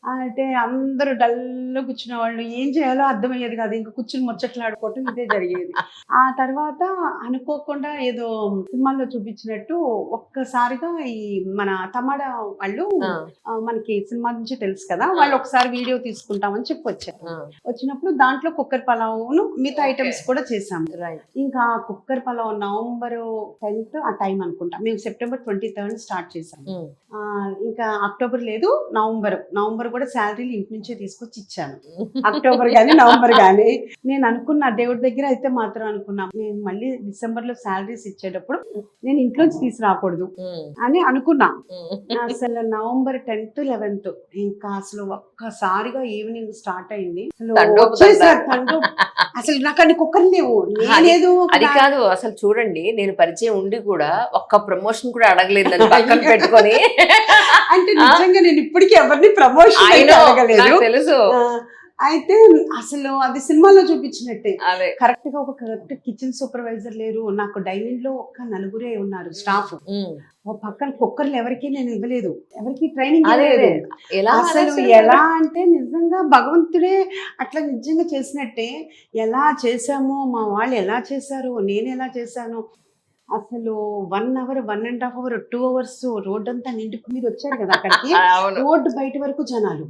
అయితే అందరూ డల్‌గా కూర్చునేవాళ్ళు. ఏం చేయాలో అర్థమయ్యేది కాదు. ఇంక కూర్చొని ముచ్చట్లాడుకోవటం ఇదే జరిగేది. ఆ తర్వాత అనుకోకుండా ఏదో సినిమాల్లో చూపించినట్టు ఒక్కసారిగా ఈ మన తమడా వాళ్ళు ఆ! మనకి సినిమా నుంచి తెలుసు కదా! వాళ్ళు ఒకసారి వీడియో తీసుకుంటామని చెప్పి వచ్చారు. ఆ! వచ్చినప్పుడు దాంట్లో కుక్కర్ పలావును మిగతా ఓకే. ఐటెమ్స్ కూడా చేశాము. రైట్. ఇంకా కుక్కర్ పలావ్ నవంబర్ 10th ఆ టైం అనుకుంటా. మేము సెప్టెంబర్ 23 స్టార్ట్ చేసాము. హ్మ్. ఇంకా అక్టోబర్ లేదు, నవంబర్ కూడా శాలరీలు ఇంటి నుంచే తీసుకొచ్చి ఇచ్చాను. అక్టోబర్ గాని నవంబర్ గాని నేను అనుకున్న దేవుడి దగ్గర అయితే మాత్రం అనుకున్నా నేను మళ్ళీ డిసెంబర్ లో శాలరీస్ ఇచ్చేటప్పుడు నేను ఇంట్లోంచి తీసుకురాకూడదు హ్మ్. అని అనుకున్నా. హ్మ్. అసలు నవంబర్ 10th 11th ఇంకా అసలు ఒక్కసారిగా ఈవినింగ్ స్టార్ట్ అయింది. అసలు తండోపతండా. వచ్చేసారు అసలు నాకు అన్ని కుక్కర్ లేవు. నేనేదో అది కాదు అసలు చూడండి, నేను పరిచయం ఉండి కూడా ఒక్క ప్రమోషన్ కూడా అడగలేదు నన్ను పక్కన పెట్టుకొని. అంటే నిజంగా నేను ఇప్పటికీ ఎవరిని ప్రమోషన్ I know, అడగలేదు. నాకు తెలుసు. ఆ, అయితే అసలు అది సినిమాలో చూపించినట్టే అదే. కరెక్ట్ గా ఒక కరెక్ట్ కిచెన్ సూపర్వైజర్ లేరు. నాకు డైనింగ్ లో ఒక్క నలుగురే ఉన్నారు స్టాఫ్. హ్మ్. ఓ పక్కన కుక్కర్లు ఎవరికి నేను ఇవ్వలేదు, ఎవరికి ట్రైనింగ్ అదే ఇవ్వలేదు. అదే. ఎలా అసలు మానేస్తారు ఎలా మరి? అంటే నిజంగా భగవంతుడే అట్లా నిజంగా చేసినట్టే. ఎలా చేశామో మా వాళ్ళు ఎలా చేశారు, నేను ఎలా చేశాను. అసలు 1 అవర్ 1.5 అవర్ 2 అవర్స్ రోడ్డంతా నిండి మీరు వచ్చారు కదా అక్కడికి. అవును. రోడ్డు బయట వరకు జనాలు.